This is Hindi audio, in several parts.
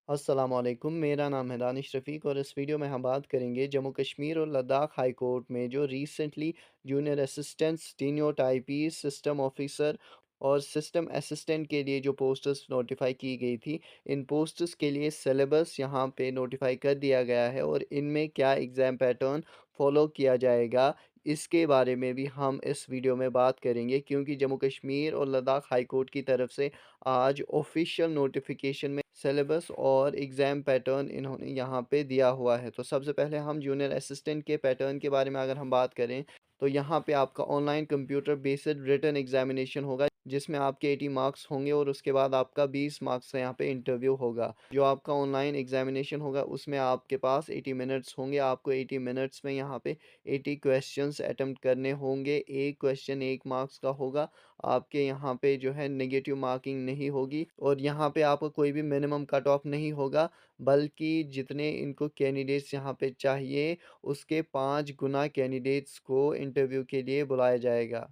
अस्सलामुअलैकुम, मेरा नाम है दानिश रफ़ीक और इस वीडियो में हम बात करेंगे जम्मू कश्मीर और लद्दाख हाई कोर्ट में जो recently junior assistant stenotypy system officer और सिस्टम असिस्टेंट के लिए जो पोस्ट्स नोटिफाई की गई थी। इन पोस्ट्स के लिए सिलेबस यहाँ पे नोटिफाई कर दिया गया है और इनमें क्या एग्ज़ाम पैटर्न फॉलो किया जाएगा, इसके बारे में भी हम इस वीडियो में बात करेंगे, क्योंकि जम्मू कश्मीर और लद्दाख हाई कोर्ट की तरफ से आज ऑफिशियल नोटिफिकेशन में सिलेबस और एग्ज़ाम पैटर्न इन्होंने यहाँ पे दिया हुआ है। तो सबसे पहले हम जूनियर असिस्टेंट के पैटर्न के बारे में अगर हम बात करें, तो यहाँ पे आपका online computer based written examination होगा, जिसमें आपके 80 मार्क्स होंगे और उसके बाद आपका 20 मार्क्स का यहाँ पे इंटरव्यू होगा। जो आपका ऑनलाइन एग्जामिनेशन होगा उसमें आपके पास 80 मिनट्स होंगे। आपको 80 मिनट्स में यहाँ पे 80 क्वेश्चंस अटेम्प्ट करने होंगे। एक क्वेश्चन 1 मार्क्स का होगा। आपके यहाँ पे जो है नेगेटिव मार्किंग नहीं होगी और यहाँ पे आपको कोई भी मिनिमम कट ऑफ नहीं होगा, बल्कि जितने इनको कैंडिडेट्स यहाँ पे चाहिए उसके 5 गुना कैंडिडेट्स को इंटरव्यू के लिए बुलाया जाएगा।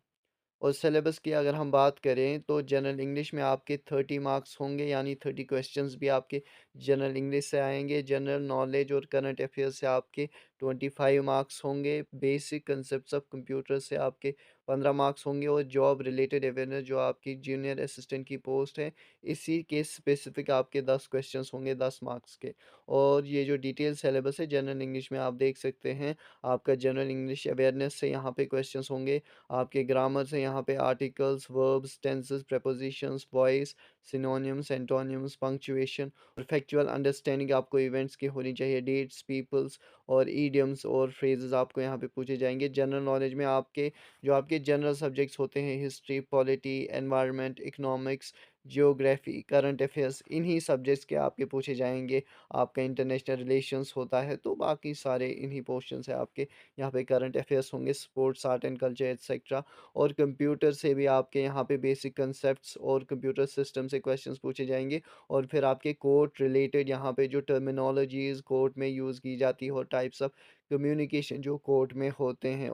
और सिलेबस की अगर हम बात करें तो जनरल इंग्लिश में आपके 30 मार्क्स होंगे, यानी 30 क्वेश्चंस भी आपके जनरल इंग्लिश से आएंगे। जनरल नॉलेज और करंट अफेयर्स से आपके 25 मार्क्स होंगे। बेसिक कंसेप्ट्स ऑफ कंप्यूटर से आपके 15 मार्क्स होंगे और जॉब रिलेटेड अवेयरनेस जो आपकी जूनियर असिस्टेंट की पोस्ट है, इसी के स्पेसिफिक आपके 10 क्वेश्चंस होंगे 10 मार्क्स के। और ये जो डिटेल सिलेबस है जनरल इंग्लिश में आप देख सकते हैं। आपका जनरल इंग्लिश अवेयरनेस से यहाँ पे क्वेश्चंस होंगे। आपके ग्रामर से यहाँ पे articles, verbs, tenses, prepositions, voice, synonyms, antonyms, punctuation और फैक्चुअल अंडरस्टैंडिंग आपको इवेंट्स की होनी चाहिए। डेट्स, पीपल्स और ईडियम्स और फ्रेजेस आपको यहाँ पे पूछे जाएंगे। जनरल नॉलेज में आपके जो आपके जनरल सब्जेक्ट्स होते हैं, history, polity, environment, economics, geography, current affairs, इन्हीं सब्जेक्ट्स के आपके पूछे जाएंगे। आपका इंटरनेशनल रिलेशंस होता है, तो बाकी सारे इन्हीं पोर्शन से आपके यहाँ पे करंट अफेयर्स होंगे, sports, art and culture etcetera. और कंप्यूटर से भी आपके यहाँ पे बेसिक कंसेप्ट्स और कंप्यूटर सिस्टम से क्वेश्चंस पूछे जाएंगे। और फिर आपके कोर्ट रिलेटेड यहाँ पे जो टर्मिनोलॉजीज कोर्ट में यूज़ की जाती है और टाइप्स ऑफ कम्युनिकेशन जो कोर्ट में होते हैं,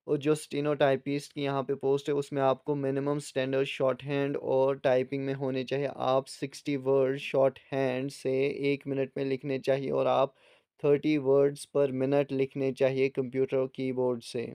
और जो स्टेनोटाइपिस्ट की यहाँ पे पोस्ट है उसमें आपको मिनिमम स्टैंडर्ड शॉर्ट हैंड और टाइपिंग में होने चाहिए। आप 60 वर्ड शॉर्ट हैंड से 1 मिनट में लिखने चाहिए और आप 30 वर्ड्स पर मिनट लिखने चाहिए कंप्यूटर और कीबोर्ड से।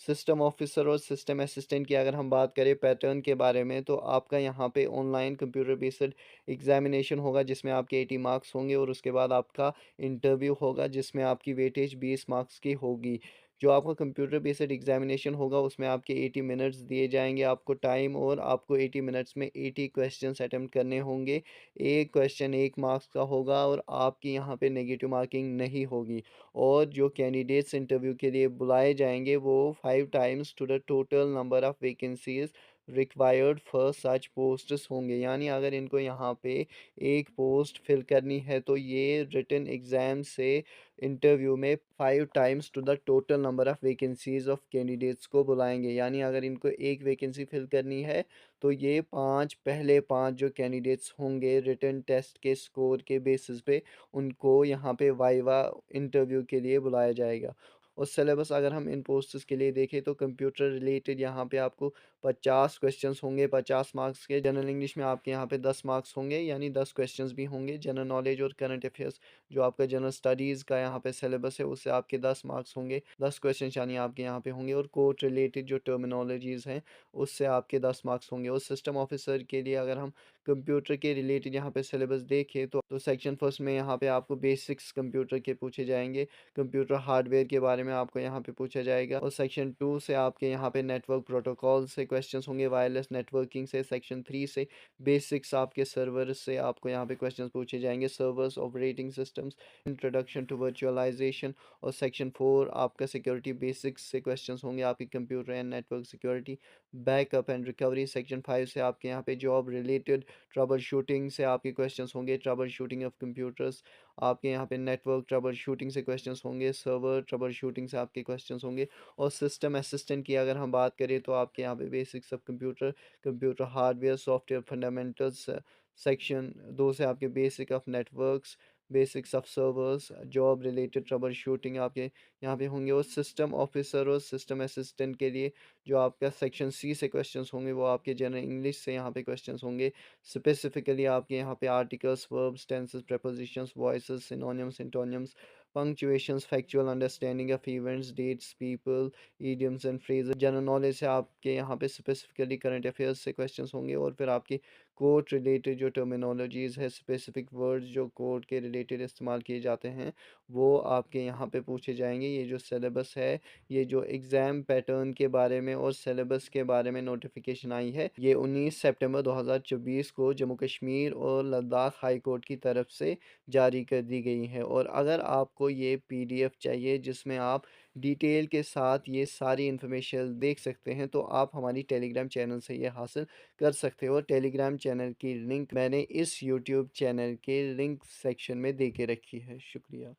सिस्टम ऑफिसर और सिस्टम असिस्टेंट की अगर हम बात करें पैटर्न के बारे में, तो आपका यहाँ पे ऑनलाइन कंप्यूटर बेस्ड एग्जामिनेशन होगा, जिसमें आपके 80 मार्क्स होंगे और उसके बाद आपका इंटरव्यू होगा, जिसमें आपकी वेटेज 20 मार्क्स की होगी। जो आपका कंप्यूटर बेस्ड एग्जामिनेशन होगा उसमें आपके 80 मिनट्स दिए जाएंगे आपको टाइम, और आपको 80 मिनट्स में 80 क्वेश्चंस अटेम्प्ट करने होंगे। एक क्वेश्चन 1 मार्क्स का होगा और आपकी यहाँ पे नेगेटिव मार्किंग नहीं होगी। और जो कैंडिडेट्स इंटरव्यू के लिए बुलाए जाएंगे वो 5 times to the total number of vacancies required for such posts होंगे। यानी अगर इनको यहाँ पे एक पोस्ट फिल करनी है तो ये रिटन एग्ज़ाम से इंटरव्यू में 5 times to the total number of vacancies of candidates को बुलाएंगे। यानी अगर इनको एक वैकेंसी फिल करनी है तो ये पहले पाँच जो कैंडिडेट्स होंगे रिटन टेस्ट के स्कोर के बेसिस पे, उनको यहाँ पे वाइवा इंटरव्यू के लिए बुलाया जाएगा। और सिलेबस अगर हम इन पोस्ट्स के लिए देखें तो कंप्यूटर रिलेटेड यहाँ पे आपको 50 क्वेश्चंस होंगे 50 मार्क्स के। जनरल इंग्लिश में आपके यहाँ पे 10 मार्क्स होंगे, यानी 10 क्वेश्चंस भी होंगे। जनरल नॉलेज और करंट अफेयर्स जो आपका जनरल स्टडीज़ का यहाँ पे सिलेबस है उससे आपके 10 मार्क्स होंगे, 10 क्वेश्चन यानी आपके यहाँ पे होंगे। और कोर्ट रिलेटेड जो टर्मिनोलॉजीज़ हैं उससे आपके 10 मार्क्स होंगे। और सिस्टम ऑफिसर के लिए अगर हम कंप्यूटर के रिलेटेड यहाँ पे सिलेबस देखें तो सेक्शन फर्स्ट में यहाँ पे आपको बेसिक्स कंप्यूटर के पूछे जाएंगे। कंप्यूटर हार्डवेयर के बारे में आपको यहाँ पे पूछा जाएगा। और सेक्शन 2 से आपके यहाँ पे नेटवर्क प्रोटोकॉल से क्वेश्चंस होंगे, वायरलेस नेटवर्किंग से। सेक्शन 3 से बेसिक्स आपके सर्वर से आपको यहाँ पे क्वेश्चंस पूछे जाएंगे, servers, operating systems, introduction to virtualisation. और सेक्शन 4 आपका सिक्योरिटी बेसिक्स से क्वेश्चंस होंगे आपकी computer and network security, backup and recovery. Section 5 से आपके यहाँ पे जॉब रिलेटेड ट्रबल शूटिंग से आपके क्वेश्चंस होंगे, ट्रबल शूटिंग ऑफ कंप्यूटर्स। आपके यहाँ पे नेटवर्क ट्रबल शूटिंग से क्वेश्चंस होंगे, सर्वर ट्रबल शूटिंग से आपके क्वेश्चंस होंगे। और सिस्टम असिस्टेंट की अगर हम बात करें तो आपके यहाँ पे basics of computer, computer hardware, software fundamentals. Section 2 से आपके basic of networks, basics of servers, job related trouble shooting आपके यहाँ पे होंगे। और सिस्टम ऑफिसर और सिस्टम असिस्टेंट के लिए जो आपका सेक्शन सी से क्वेश्चंस होंगे वो आपके जनरल इंग्लिश से यहाँ पे क्वेश्चंस होंगे। स्पेसिफिकली आपके यहाँ पे articles, verbs, tenses, prepositions, voices, synonyms, antonyms, punctuations, factual understanding of events, dates, people, idioms and phrases। General knowledge से आपके यहाँ पे स्पेसिफिकली करंट अफेयर्स से क्वेश्चंस होंगे। और फिर आपके कोर्ट रिलेटेड जो टर्मिनोलॉजीज़ है, स्पेसिफिक वर्ड्स जो कोर्ट के रिलेटेड इस्तेमाल किए जाते हैं, वो आपके यहाँ पे पूछे जाएंगे। ये जो सिलेबस है, ये जो एग्ज़ाम पैटर्न के बारे में और सिलेबस के बारे में नोटिफिकेशन आई है, ये 19 सितंबर 2024 को जम्मू कश्मीर और लद्दाख हाई कोर्ट की तरफ से जारी कर दी गई है। और अगर आपको ये पीडीएफ चाहिए जिसमें आप डिटेल के साथ ये सारी इन्फॉर्मेशन देख सकते हैं, तो आप हमारी टेलीग्राम चैनल से ये हासिल कर सकते हो। टेलीग्राम चैनल की लिंक मैंने इस यूट्यूब चैनल के लिंक सेक्शन में दे के रखी है। शुक्रिया।